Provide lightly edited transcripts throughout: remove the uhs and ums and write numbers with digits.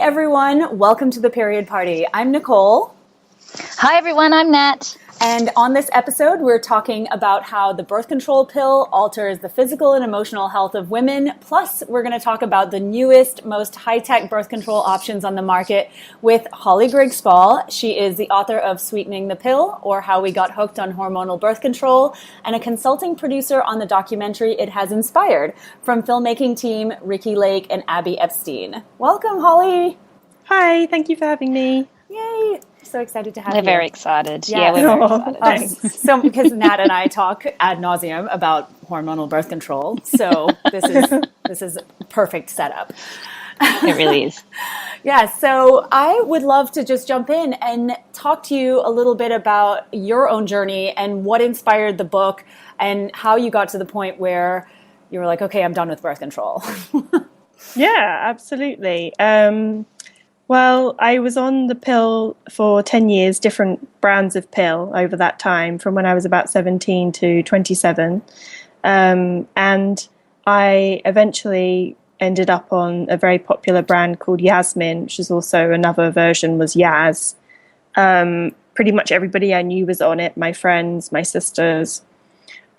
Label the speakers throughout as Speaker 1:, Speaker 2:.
Speaker 1: everyone. Welcome to the Period Party. I'm Nicole.
Speaker 2: Hi, everyone. I'm Nat.
Speaker 1: And on this episode, we're talking about how the birth control pill alters the physical and emotional health of women. Plus, we're going to talk about the newest, most high-tech birth control options on the market with Holly Grigg Spall. She is the author of Sweetening the Pill, or How We Got Hooked on Hormonal Birth Control, and a consulting producer on the documentary it has inspired from filmmaking team Ricki and Abby Epstein. Welcome, Holly.
Speaker 3: Hi, thank you for having me.
Speaker 1: Yay. So excited to have
Speaker 2: you.
Speaker 1: We're
Speaker 2: very excited.
Speaker 1: Yeah,
Speaker 2: we're very excited.
Speaker 1: Thanks. So because Nat and I talk ad nauseum about hormonal birth control, so this is a perfect setup.
Speaker 2: It really is.
Speaker 1: Yeah, so I would love to just jump in and talk to you a little bit about your own journey and what inspired the book and how you got to the point where you were like, okay, I'm done with birth control.
Speaker 3: Yeah, absolutely. Well, I was on the pill for 10 years, different brands of pill over that time, from when I was about 17 to 27. And I eventually ended up on a very popular brand called Yasmin, which is also another version was Yaz. Pretty much everybody I knew was on it, my friends, my sisters.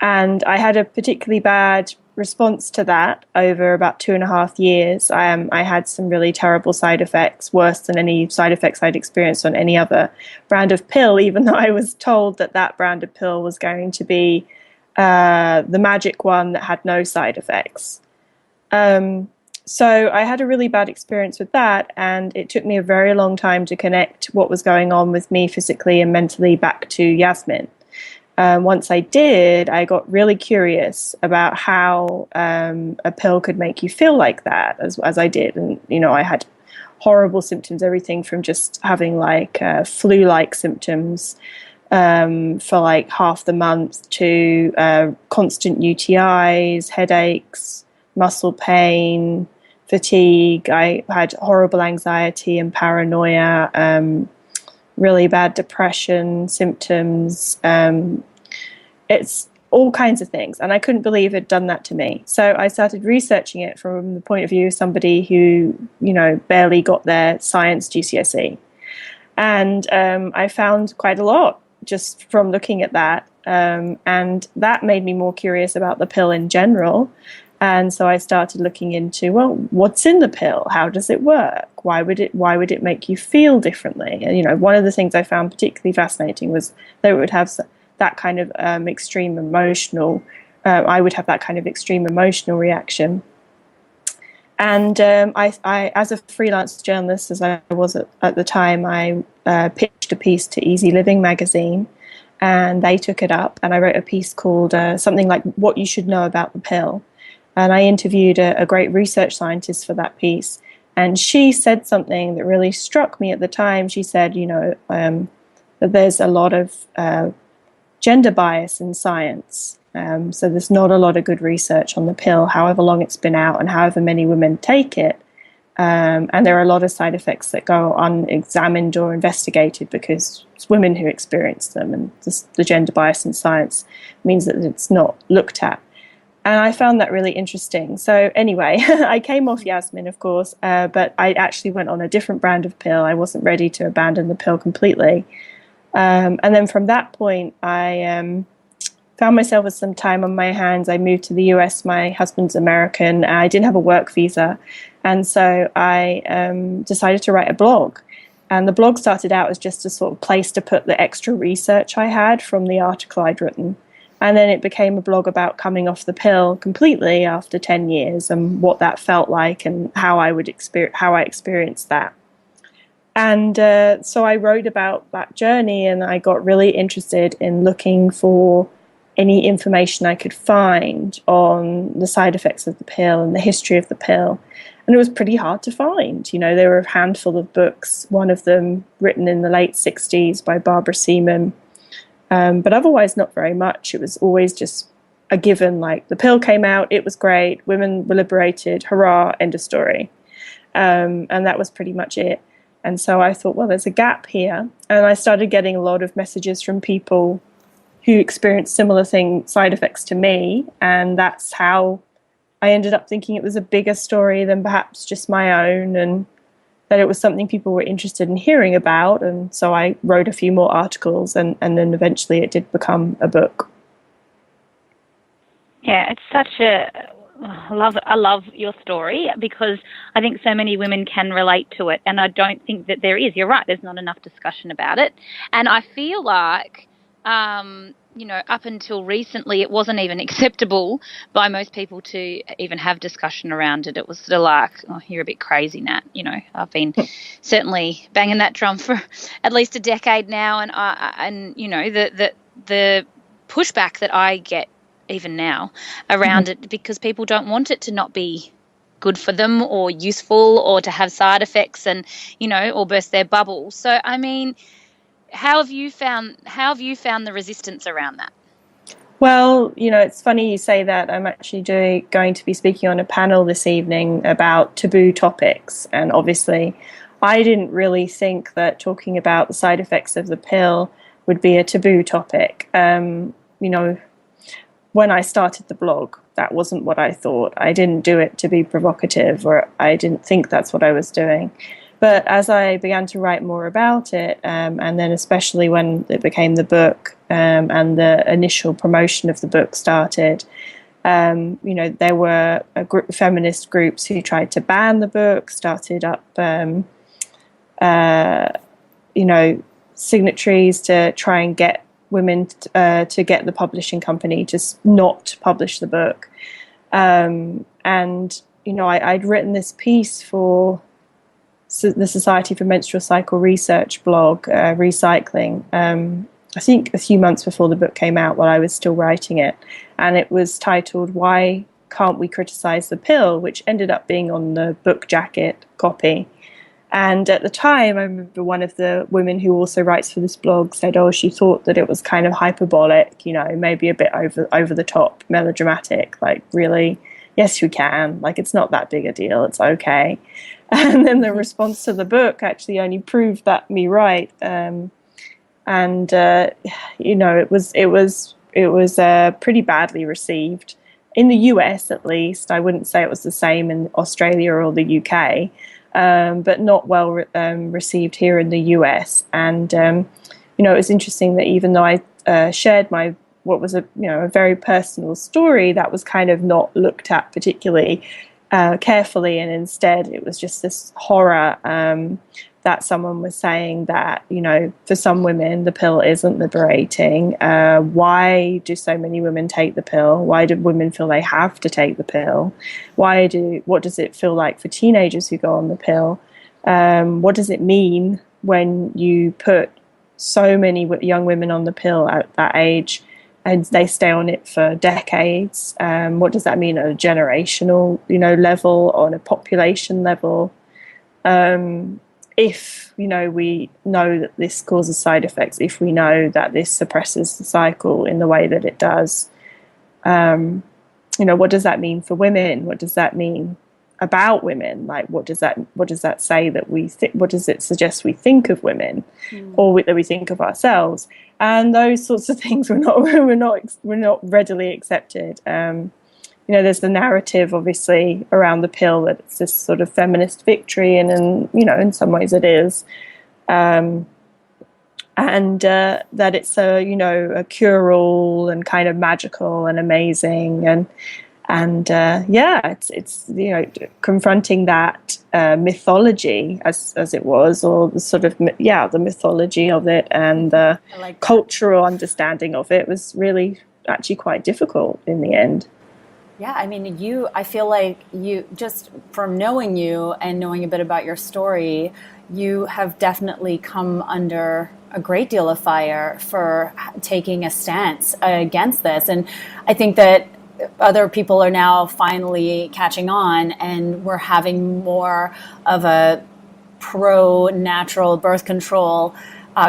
Speaker 3: And I had a particularly bad response to that over about 2.5 years. I had some really terrible side effects, worse than any side effects I'd experienced on any other brand of pill, even though I was told that that brand of pill was going to be the magic one that had no side effects. So I had a really bad experience with that, and it took me a very long time to connect what was going on with me physically and mentally back to Yasmin. Once I did, I got really curious about how a pill could make you feel like that, as I did. And, I had horrible symptoms, everything from just having like flu-like symptoms for like half the month to constant UTIs, headaches, muscle pain, fatigue. I had horrible anxiety and paranoia, really bad depression symptoms. It's all kinds of things. And I couldn't believe it had done that to me. So I started researching it from the point of view of somebody who, barely got their science GCSE. And I found quite a lot just from looking at that. And that made me more curious about the pill in general. And so I started looking into, well, what's in the pill? How does it work? Why would it make you feel differently? And, one of the things I found particularly fascinating was that it would have that kind of extreme emotional, I would have that kind of extreme emotional reaction. And I, as a freelance journalist, as I was at the time, I pitched a piece to Easy Living magazine, and they took it up, and I wrote a piece called something like What You Should Know About the Pill. And I interviewed a great research scientist for that piece. And she said something that really struck me at the time. She said, that there's a lot of gender bias in science. So there's not a lot of good research on the pill, however long it's been out and however many women take it. And there are a lot of side effects that go unexamined or investigated because it's women who experience them. And the gender bias in science means that it's not looked at. And I found that really interesting. So anyway, I came off Yasmin, of course, but I actually went on a different brand of pill. I wasn't ready to abandon the pill completely. And then from that point, I found myself with some time on my hands. I moved to the US. My husband's American. I didn't have a work visa. And so I decided to write a blog. And the blog started out as just a sort of place to put the extra research I had from the article I'd written. And then it became a blog about coming off the pill completely after 10 years and what that felt like and how I experienced that. And so I wrote about that journey, and I got really interested in looking for any information I could find on the side effects of the pill and the history of the pill. And it was pretty hard to find. There were a handful of books, one of them written in the late 60s by Barbara Seaman. But otherwise, not very much. It was always just a given, like the pill came out, it was great, women were liberated, hurrah, end of story. And that was pretty much it. And so I thought, well, there's a gap here. And I started getting a lot of messages from people who experienced similar side effects to me. And that's how I ended up thinking it was a bigger story than perhaps just my own. And that it was something people were interested in hearing about. And so I wrote a few more articles, and then eventually it did become a book.
Speaker 2: Yeah, it's such I love your story, because I think so many women can relate to it, and I don't think that there is. You're right, there's not enough discussion about it. And I feel like, up until recently, it wasn't even acceptable by most people to even have discussion around it. It was sort of like, oh, you're a bit crazy, Nat. I've been certainly banging that drum for at least a decade now, and the pushback that I get even now around it, because people don't want it to not be good for them or useful or to have side effects and, or burst their bubble. So, I mean, how have you found the resistance around that?
Speaker 3: Well, it's funny you say that. I'm actually going to be speaking on a panel this evening about taboo topics. And obviously, I didn't really think that talking about the side effects of the pill would be a taboo topic. When I started the blog, that wasn't what I thought. I didn't do it to be provocative, or I didn't think that's what I was doing. But as I began to write more about it, and then especially when it became the book, and the initial promotion of the book started, there were feminist groups who tried to ban the book, started up, signatories to try and get women to get the publishing company to not publish the book. I'd written this piece for the Society for Menstrual Cycle Research blog, Recycling, I think a few months before the book came out, while I was still writing it. And it was titled, "Why Can't We Criticize the Pill?" which ended up being on the book jacket copy. And at the time, I remember one of the women who also writes for this blog said, she thought that it was kind of hyperbolic, maybe a bit over the top, melodramatic, like, really, yes, you can, like, it's not that big a deal, it's okay. And then the response to the book actually only proved me right. It was pretty badly received in the US, at least. I wouldn't say it was the same in Australia or the UK. But not well received here in the US. And, it was interesting that even though I shared what was a very personal story, that was kind of not looked at particularly carefully. And instead, it was just this horror that someone was saying that, for some women, the pill isn't liberating. Why do so many women take the pill? Why do women feel they have to take the pill? What does it feel like for teenagers who go on the pill? What does it mean when you put so many young women on the pill at that age and they stay on it for decades? What does that mean at a generational, level, on a population level? If, we know that this causes side effects, if we know that this suppresses the cycle in the way that it does, what does that mean for women? What does that mean about women? Like, what does that say that we think? What does it suggest we think of women, or that we think of ourselves? And those sorts of things were not readily accepted. There's the narrative, obviously, around the pill that it's this sort of feminist victory, and in some ways it is, and that it's a cure-all and kind of magical and amazing, and it's confronting that mythology as it was, or the sort of the mythology of it, and the cultural understanding of it was really actually quite difficult in the end.
Speaker 1: Yeah, I mean, I feel like you, just from knowing you and knowing a bit about your story, you have definitely come under a great deal of fire for taking a stance against this. And I think that other people are now finally catching on, and we're having more of a pro-natural birth control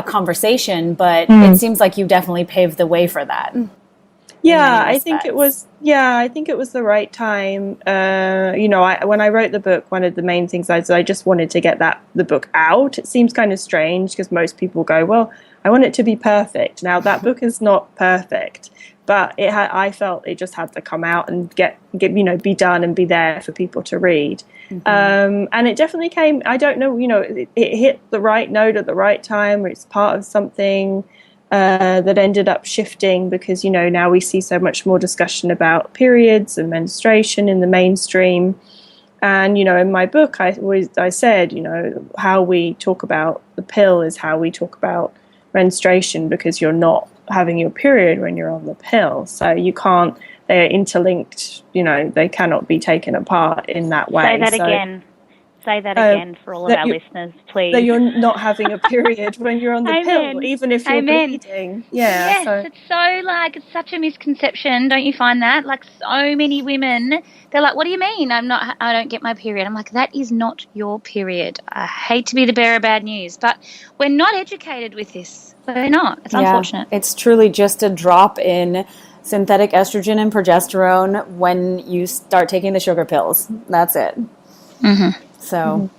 Speaker 1: conversation. But it seems like you definitely paved the way for that.
Speaker 3: Yeah, I think it was the right time. When I wrote the book, one of the main things I just wanted to get the book out. It seems kind of strange because most people go, well, I want it to be perfect. Now, that book is not perfect, but I felt it just had to come out and get be done and be there for people to read. And it definitely came, I don't know, it hit the right note at the right time, or it's part of something that ended up shifting, because now we see so much more discussion about periods and menstruation in the mainstream. And in my book I said how we talk about the pill is how we talk about menstruation, because you're not having your period when you're on the pill, so you can't, they're interlinked, they cannot be taken apart in that way.
Speaker 2: Say that again for all of our listeners, please.
Speaker 3: That you're not having a period when you're on the pill, even if you're bleeding.
Speaker 2: Yes, it's it's such a misconception, don't you find that? Like, so many women, they're like, what do you mean I don't get my period? I'm like, that is not your period. I hate to be the bearer of bad news, but we're not educated with this. We're not. It's unfortunate.
Speaker 1: It's truly just a drop in synthetic estrogen and progesterone when you start taking the sugar pills. That's it. So,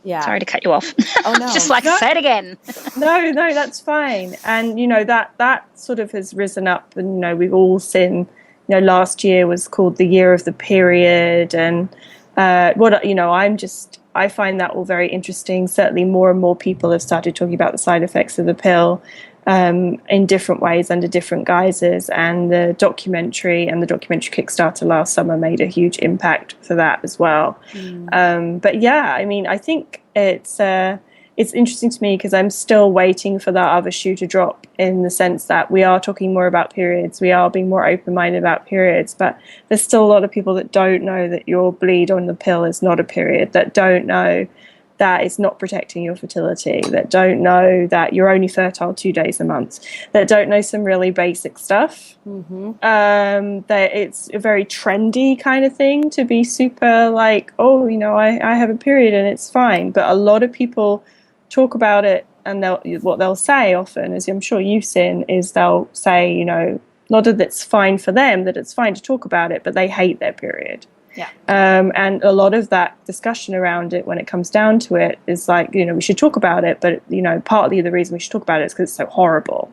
Speaker 1: yeah.
Speaker 2: Sorry to cut you off.
Speaker 1: Oh, no.
Speaker 2: Just say it again.
Speaker 3: No, that's fine. And, that sort of has risen up. And, we've all seen, last year was called the year of the period. And I find that all very interesting. Certainly more and more people have started talking about the side effects of the pill in different ways, under different guises. And the documentary Kickstarter last summer made a huge impact for that as well. But yeah, I think it's interesting to me, because I'm still waiting for that other shoe to drop, in the sense that we are talking more about periods, we are being more open-minded about periods, but there's still a lot of people that don't know that your bleed on the pill is not a period, that don't know that it's not protecting your fertility, that don't know that you're only fertile 2 days a month, that don't know some really basic stuff. That it's a very trendy kind of thing to be super like, I have a period and it's fine. But a lot of people talk about it, and what they'll say often, as I'm sure you've seen, is they'll say, not that it's fine for them, that it's fine to talk about it, but they hate their period.
Speaker 1: Yeah.
Speaker 3: And a lot of that discussion around it, when it comes down to it, is like, we should talk about it, but, partly the reason we should talk about it is because it's so horrible.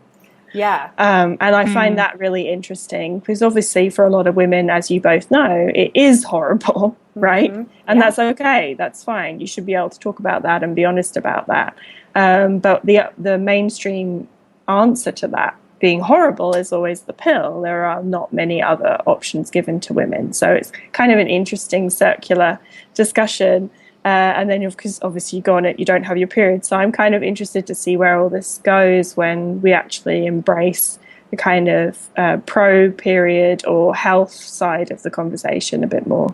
Speaker 1: Yeah.
Speaker 3: And I find that really interesting, because obviously for a lot of women, as you both know, it is horrible, right? And that's okay. That's fine. You should be able to talk about that and be honest about that. But the mainstream answer to that being horrible is always the pill. There are not many other options given to women. So it's kind of an interesting circular discussion. And then, because obviously you go on it, you don't have your period. So I'm kind of interested to see where all this goes when we actually embrace the kind of pro-period or health side of the conversation a bit more.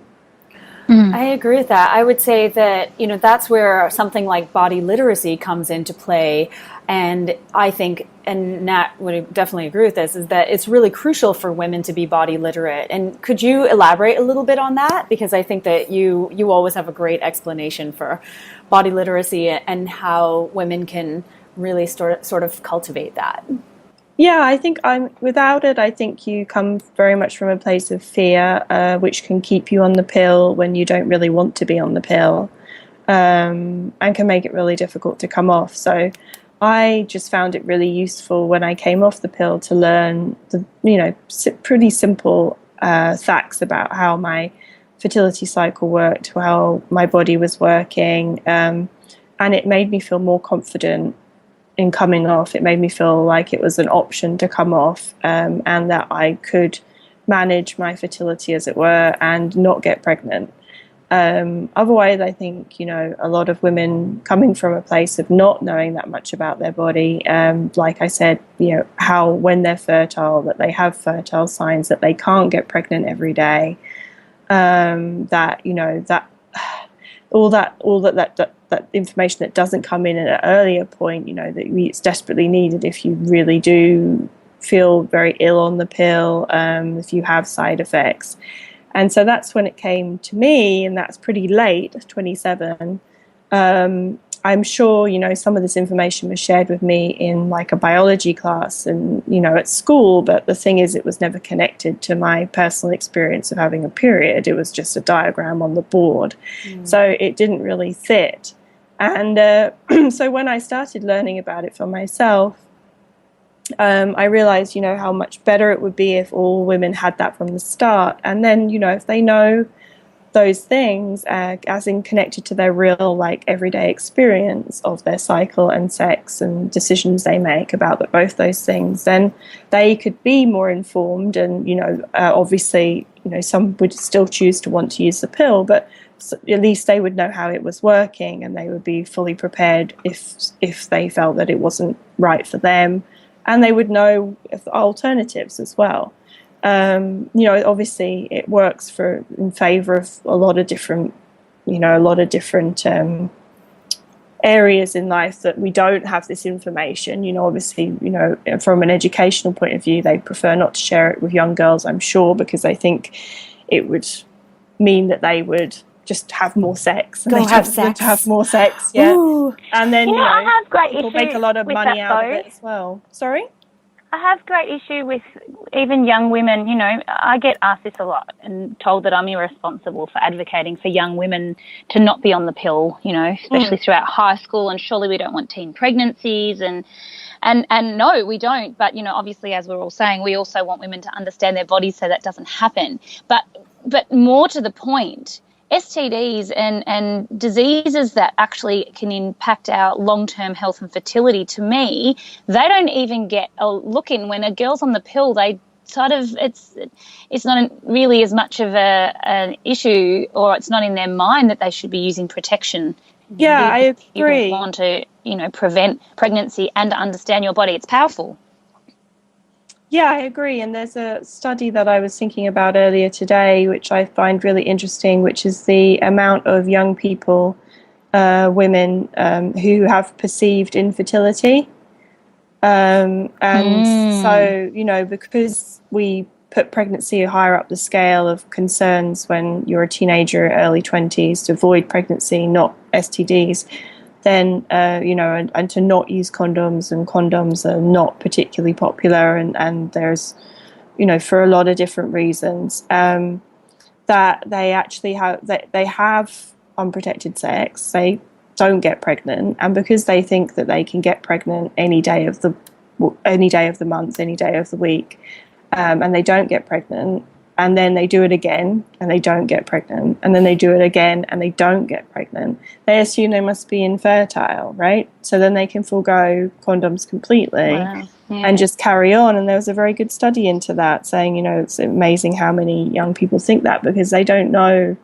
Speaker 1: I agree with that. I would say that, that's where something like body literacy comes into play. And I think, and Nat would definitely agree with this, is that it's really crucial for women to be body literate. And could you elaborate a little bit on that? Because I think that you always have a great explanation for body literacy and how women can really sort of cultivate that.
Speaker 3: Yeah, I think without it, I think you come very much from a place of fear, which can keep you on the pill when you don't really want to be on the pill, and can make it really difficult to come off. So I just found it really useful when I came off the pill to learn the, pretty simple facts about how my fertility cycle worked, how my body was working, and it made me feel more confident in coming off. It made me feel like it was an option to come off, and that I could manage my fertility, as it were, and not get pregnant. Otherwise, I think, a lot of women coming from a place of not knowing that much about their body, like I said, how when they're fertile, that they have fertile signs, that they can't get pregnant every day, that information that doesn't come in at an earlier point, that it's desperately needed if you really do feel very ill on the pill, if you have side effects. And so that's when it came to me, and that's pretty late, 27. I'm sure, some of this information was shared with me in like a biology class and, at school. But the thing is, it was never connected to my personal experience of having a period. It was just a diagram on the board. So it didn't really fit. And so when I started learning about it for myself, I realized, how much better it would be if all women had that from the start. And then, if they know those things, as in connected to their real, like, everyday experience of their cycle and sex and decisions they make about both those things, then they could be more informed. And, obviously, some would still choose to want to use the pill, but at least they would know how it was working, and they would be fully prepared if they felt that it wasn't right for them. And they would know alternatives as well. Obviously it works in favor of a lot of different areas in life that we don't have this information. Obviously, from an educational point of view, they prefer not to share it with young girls, I'm sure, because they think it would mean that they would just have more sex. And
Speaker 1: Go
Speaker 3: they
Speaker 1: have
Speaker 3: just
Speaker 1: sex.
Speaker 3: want to have more sex, yeah.
Speaker 1: Ooh.
Speaker 3: And then,
Speaker 2: I have great
Speaker 3: people
Speaker 2: issues
Speaker 3: make a lot of
Speaker 2: with
Speaker 3: money
Speaker 2: that,
Speaker 3: out
Speaker 2: though.
Speaker 3: of it as well. Sorry?
Speaker 2: I have great issue with even young women. I get asked this a lot and told that I'm irresponsible for advocating for young women to not be on the pill, especially throughout high school, and surely we don't want teen pregnancies and no, we don't. But, obviously, as we're all saying, we also want women to understand their bodies so that doesn't happen. But more to the point, STDs and diseases that actually can impact our long-term health and fertility, to me, they don't even get a look in. When a girl's on the pill, they sort of, it's not really as much of an issue, or it's not in their mind that they should be using protection.
Speaker 3: Yeah, I agree.
Speaker 2: You want to, prevent pregnancy and understand your body. It's powerful.
Speaker 3: Yeah, I agree. And there's a study that I was thinking about earlier today, which I find really interesting, which is the amount of young people, women, who have perceived infertility. So, because we put pregnancy higher up the scale of concerns when you're a teenager, early 20s, to avoid pregnancy, not STDs, then, and to not use condoms, and condoms are not particularly popular, and there's, for a lot of different reasons, that they actually have unprotected sex, they don't get pregnant, and because they think that they can get pregnant any day of the month, any day of the week, and they don't get pregnant, and then they do it again and they don't get pregnant, and then they do it again and they don't get pregnant, they assume they must be infertile, right? So then they can forego condoms completely.
Speaker 2: Wow. Yeah.
Speaker 3: And just carry on. And there was a very good study into that, saying, it's amazing how many young people think that, because they don't know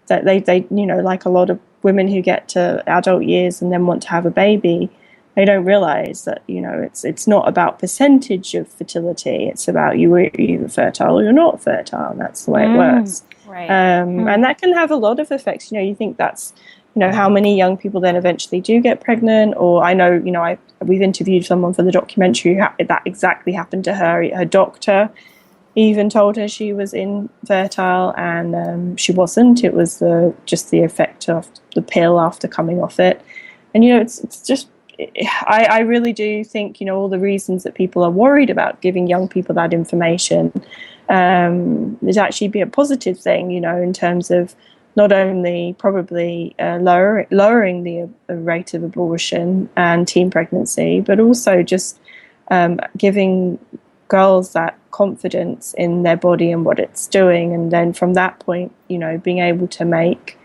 Speaker 3: that they like a lot of women who get to adult years and then want to have a baby, they don't realize that, it's not about percentage of fertility. It's about you're either fertile or you're not fertile. And that's the way it works.
Speaker 1: Right.
Speaker 3: And that can have a lot of effects. You think that's, how many young people then eventually do get pregnant. Or I know, we've interviewed someone for the documentary that exactly happened to her. Her doctor even told her she was infertile, and she wasn't. It was just the effect of the pill after coming off it. And, it's just, I really do think, all the reasons that people are worried about giving young people that information is actually be a positive thing, in terms of not only probably lowering the rate of abortion and teen pregnancy, but also just giving girls that confidence in their body and what it's doing. And then from that point, being able to make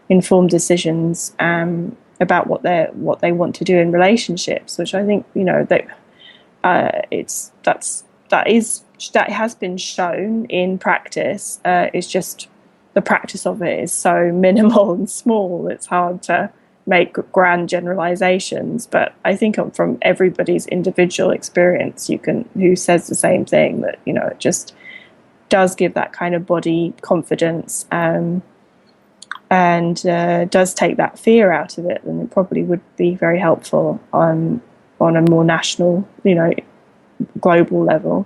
Speaker 3: informed decisions about what they want to do in relationships, which I think that has been shown in practice. It's just the practice of it is so minimal and small. It's hard to make grand generalizations, but I think from everybody's individual experience, who says the same thing, that it just does give that kind of body confidence. And does take that fear out of it, and it probably would be very helpful on a more national, global level.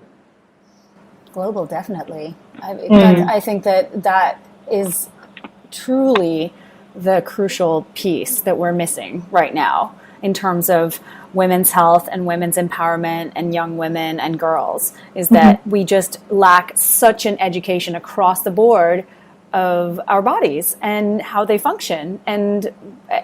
Speaker 1: Global, definitely. I think that is truly the crucial piece that we're missing right now in terms of women's health and women's empowerment and young women and girls, is that we just lack such an education across the board of our bodies and how they function. And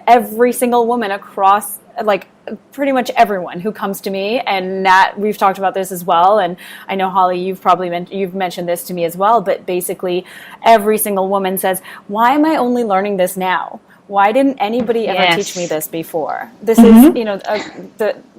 Speaker 1: every single woman across like pretty much everyone who comes to me, and Nat, we've talked about this as well, and I know Holly, you've mentioned this to me as well, but basically every single woman says, why am I only learning this now? Why didn't anybody ever teach me this before? This is, you know,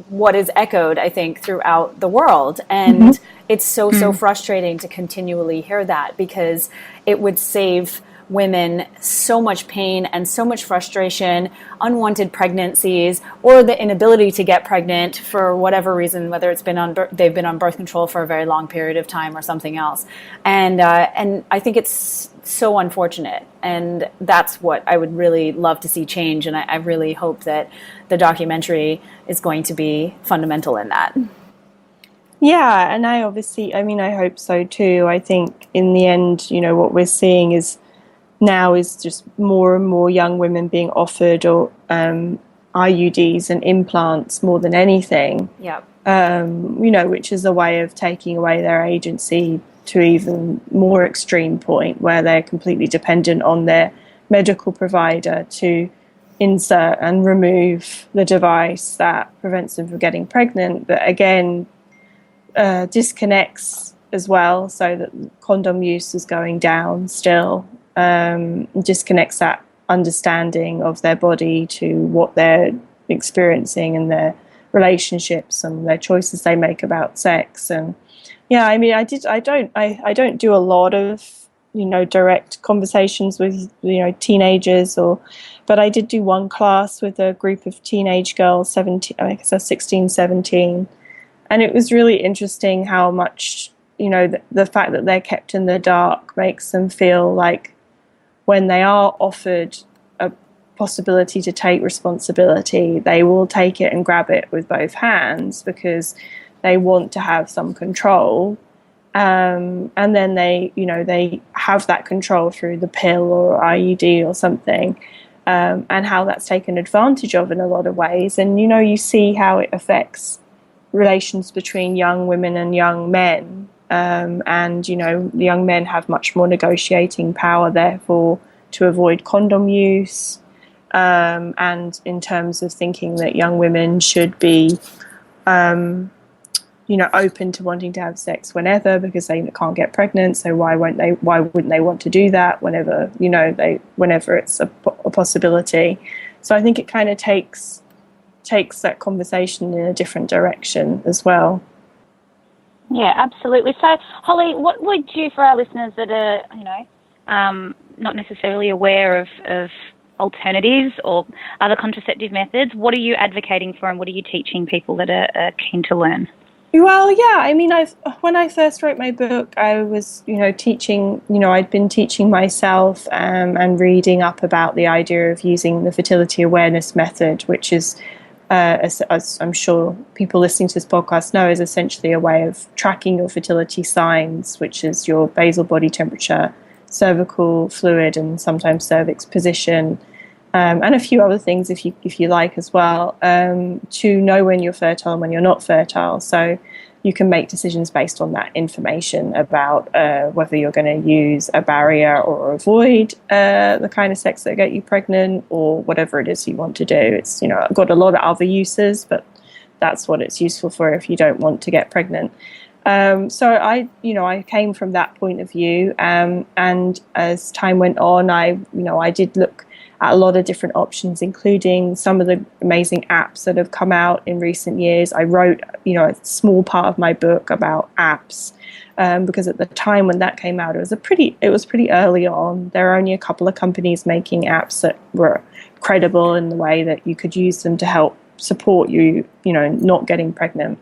Speaker 1: what is echoed, I think, throughout the world. And it's so frustrating to continually hear that, because it would save women so much pain and so much frustration, unwanted pregnancies, or the inability to get pregnant for whatever reason, whether it's been they've been on birth control for a very long period of time or something else. And I think it's so unfortunate, and that's what I would really love to see change. And I really hope that the documentary is going to be fundamental in that.
Speaker 3: Yeah, and I hope so too. I think in the end, you know, what we're seeing is just more and more young women being offered or IUDs and implants more than anything.
Speaker 1: Yeah.
Speaker 3: You know, which is a way of taking away their agency to even more extreme point, where they're completely dependent on their medical provider to insert and remove the device that prevents them from getting pregnant. But again, disconnects as well, so that condom use is going down still. Disconnects that understanding of their body to what they're experiencing in their relationships and their choices they make about sex. And yeah, I mean, I don't do a lot of, you know, direct conversations with, you know, teenagers, but I did do one class with a group of teenage girls, 17, I guess 16, 17, and it was really interesting how much, you know, the fact that they're kept in the dark makes them feel like when they are offered a possibility to take responsibility, they will take it and grab it with both hands, because they want to have some control. And then they have that control through the pill or IUD or something, and how that's taken advantage of in a lot of ways. And, you know, you see how it affects relations between young women and young men. And, you know, the young men have much more negotiating power, therefore, to avoid condom use. And in terms of thinking that young women should be, you know, open to wanting to have sex whenever, because they can't get pregnant. So why wouldn't they want to do that whenever, you know, whenever it's a possibility? So I think it kind of takes that conversation in a different direction as well.
Speaker 2: Yeah, absolutely. So, Holly, what would you, for our listeners that are, you know, not necessarily aware of alternatives or other contraceptive methods, what are you advocating for, and what are you teaching people that are keen to learn?
Speaker 3: Well, yeah, I mean, when I first wrote my book, I was, you know, teaching, you know, I'd been teaching myself and reading up about the idea of using the fertility awareness method, which is, as I'm sure people listening to this podcast know, is essentially a way of tracking your fertility signs, which is your basal body temperature, cervical fluid, and sometimes cervix position, and a few other things if you like as well, to know when you're fertile and when you're not fertile. So you can make decisions based on that information about whether you're going to use a barrier or avoid the kind of sex that get you pregnant, or whatever it is you want to do. It's, you know, got a lot of other uses, but that's what it's useful for if you don't want to get pregnant. So I came from that point of view, and as time went on, I did look at a lot of different options, including some of the amazing apps that have come out in recent years. I wrote, you know, a small part of my book about apps, because at the time when that came out, it was pretty early on. There were only a couple of companies making apps that were credible in the way that you could use them to help support you, you know, not getting pregnant.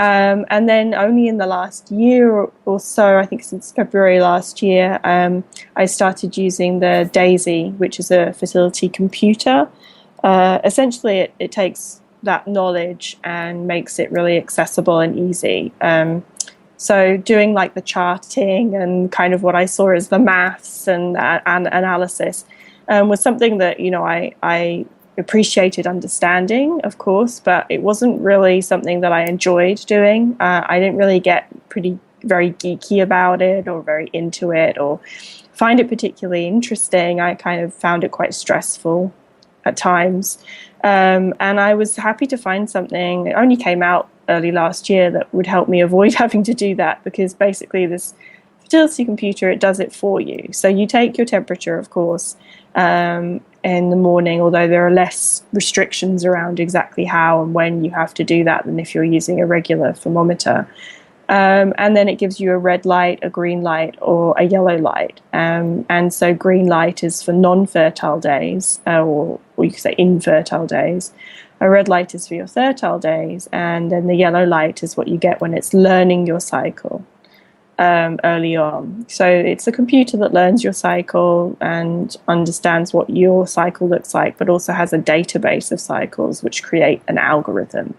Speaker 3: And then only in the last year or so, I think since February last year, I started using the Daisy, which is a fertility computer. Essentially, it takes that knowledge and makes it really accessible and easy. So doing like the charting and kind of what I saw as the maths and analysis was something that, you know, I appreciated understanding, of course, but it wasn't really something that I enjoyed doing. I didn't really get very geeky about it or very into it or find it particularly interesting. I kind of found it quite stressful at times. And I was happy to find something. It only came out early last year that would help me avoid having to do that, because basically this fertility computer, it does it for you. So you take your temperature, of course, in the morning, although there are less restrictions around exactly how and when you have to do that than if you're using a regular thermometer. And then it gives you a red light, a green light, or a yellow light. And so green light is for non-fertile days, or you could say infertile days. A red light is for your fertile days, and then the yellow light is what you get when it's learning your cycle early on. So it's a computer that learns your cycle and understands what your cycle looks like, but also has a database of cycles which create an algorithm.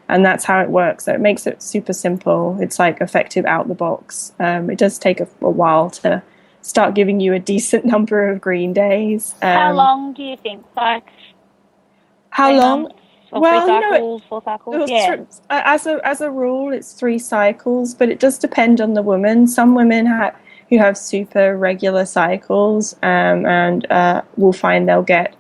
Speaker 3: And that's how it works. So it makes it super simple. It's like effective out the box. It does take a while to start giving you a decent number of green days.
Speaker 2: How long do you think? Like
Speaker 3: how long?
Speaker 2: Or well, 3 cycles, 4 cycles? Yeah.
Speaker 3: As a rule, it's 3 cycles, but it does depend on the woman. Some women who have super regular cycles and will find they'll get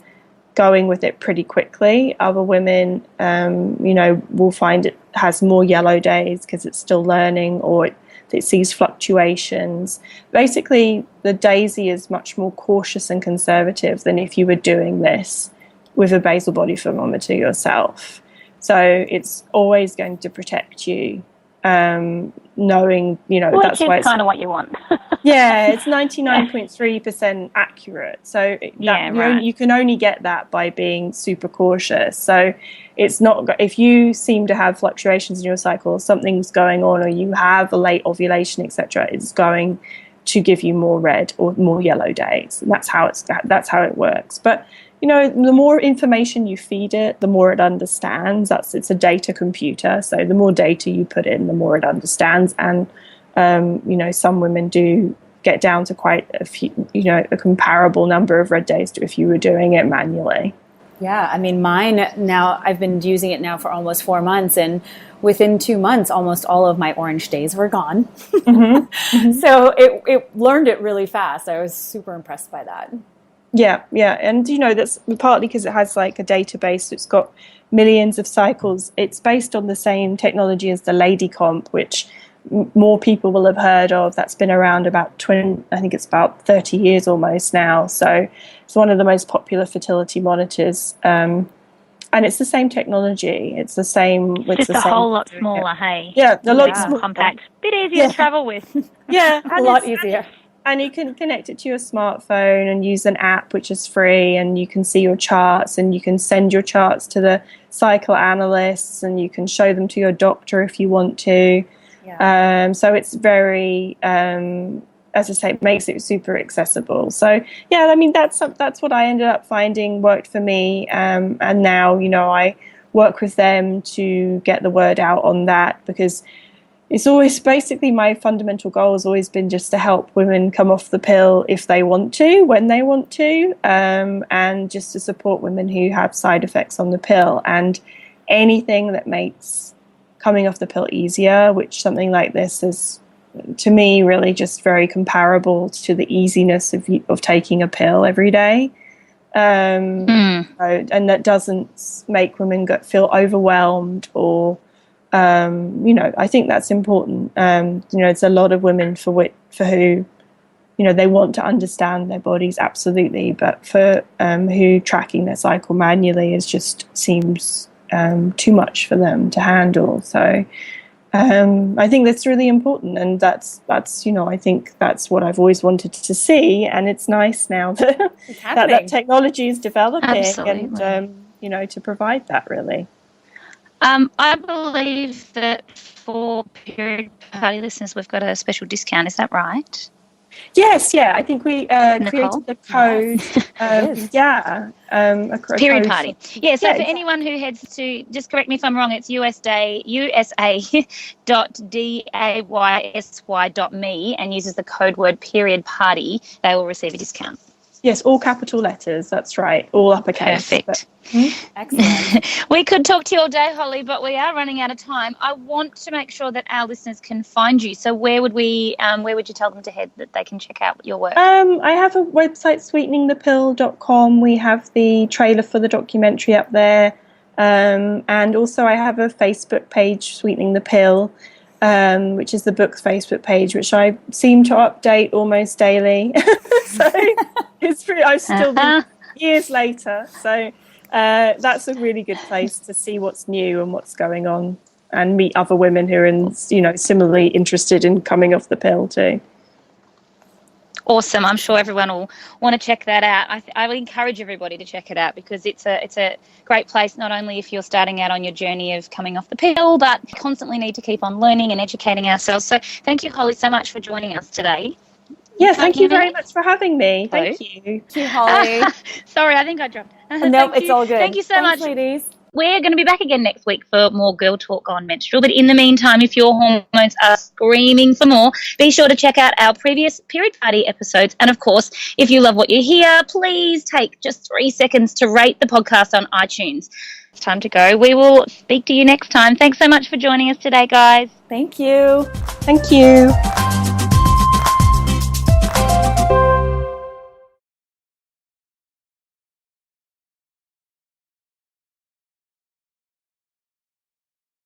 Speaker 3: going with it pretty quickly. Other women, will find it has more yellow days because it's still learning, or it sees fluctuations. Basically, the daisy is much more cautious and conservative than if you were doing this with a basal body thermometer yourself. So it's always going to protect you, knowing, that's why it's
Speaker 2: kind of what you want.
Speaker 3: Yeah, it's 99.3% accurate. So you can only get that by being super cautious. So it's not, if you seem to have fluctuations in your cycle, something's going on, or you have a late ovulation, etc., it's going to give you more red or more yellow days. And that's how it works. But the more information you feed it, the more it understands. It's a data computer. So the more data you put in, the more it understands. And some women do get down to quite a few, a comparable number of red days to if you were doing it manually.
Speaker 1: Yeah, I mean, mine now, I've been using it now for almost 4 months, and within 2 months, almost all of my orange days were gone. Mm-hmm. Mm-hmm. So it learned it really fast. I was super impressed by that.
Speaker 3: Yeah. And, that's partly because it has like a database. It's got millions of cycles. It's based on the same technology as the Lady Comp, which more people will have heard of. That's been around about 30 years almost now. So it's one of the most popular fertility monitors. And it's the same technology. It's the same.
Speaker 2: It's a whole lot smaller, hey?
Speaker 3: Yeah, a lot
Speaker 2: more compact. Bit easier to travel with.
Speaker 3: Yeah,
Speaker 1: a lot easier.
Speaker 3: And you can connect it to your smartphone and use an app which is free, and you can see your charts, and you can send your charts to the cycle analysts, and you can show them to your doctor if you want to. Yeah. So it's very, as I say, it makes it super accessible. So, yeah, I mean, that's what I ended up finding worked for me. And now, I work with them to get the word out on that, because it's always basically my fundamental goal has always been just to help women come off the pill if they want to, when they want to, and just to support women who have side effects on the pill. And anything that makes coming off the pill easier, which something like this is, to me, really just very comparable to the easiness of taking a pill every day. And that doesn't make women feel overwhelmed or I think that's important. It's a lot of women for who, they want to understand their bodies, absolutely, but for who tracking their cycle manually seems too much for them to handle. So I think that's really important, and that's I think that's what I've always wanted to see, and it's nice now that that technology is developing. Absolutely. And to provide that really.
Speaker 2: I believe that for period party listeners, we've got a special discount. Is that right?
Speaker 3: Yes, yeah. I think we created the code. A
Speaker 2: period
Speaker 3: code
Speaker 2: party. Yeah. So for anyone who heads to, just correct me if I'm wrong, it's USA.daysy.me and uses the code word period party, they will receive a discount.
Speaker 3: Yes, all capital letters. That's right. All uppercase.
Speaker 2: Perfect.
Speaker 1: Excellent.
Speaker 2: We could talk to you all day, Holly, but we are running out of time. I want to make sure that our listeners can find you. So where would you tell them to head that they can check out your work?
Speaker 3: I have a website, sweeteningthepill.com. We have the trailer for the documentary up there. And also I have a Facebook page, Sweetening the Pill, which is the book's Facebook page, which I seem to update almost daily. So it's pretty, I've still been years later. So that's a really good place to see what's new and what's going on, and meet other women who are similarly interested in coming off the pill too.
Speaker 2: Awesome. I'm sure everyone will want to check that out. I would encourage everybody to check it out, because it's a great place, not only if you're starting out on your journey of coming off the pill, but constantly need to keep on learning and educating ourselves. So thank you, Holly, so much for joining us today.
Speaker 3: Yeah, thank you very much for having me. Thank you.
Speaker 1: Thank you, Holly.
Speaker 2: Sorry, I think I dropped.
Speaker 1: No, it's all good.
Speaker 2: Thank you so
Speaker 1: Thanks,
Speaker 2: much.
Speaker 1: ladies.
Speaker 2: We're going to be back again next week for more Girl Talk on Menstrual. But in the meantime, if your hormones are screaming for more, be sure to check out our previous Period Party episodes. And, of course, if you love what you hear, please take just 3 seconds to rate the podcast on iTunes. It's time to go. We will speak to you next time. Thanks so much for joining us today, guys.
Speaker 1: Thank you.
Speaker 3: Thank you.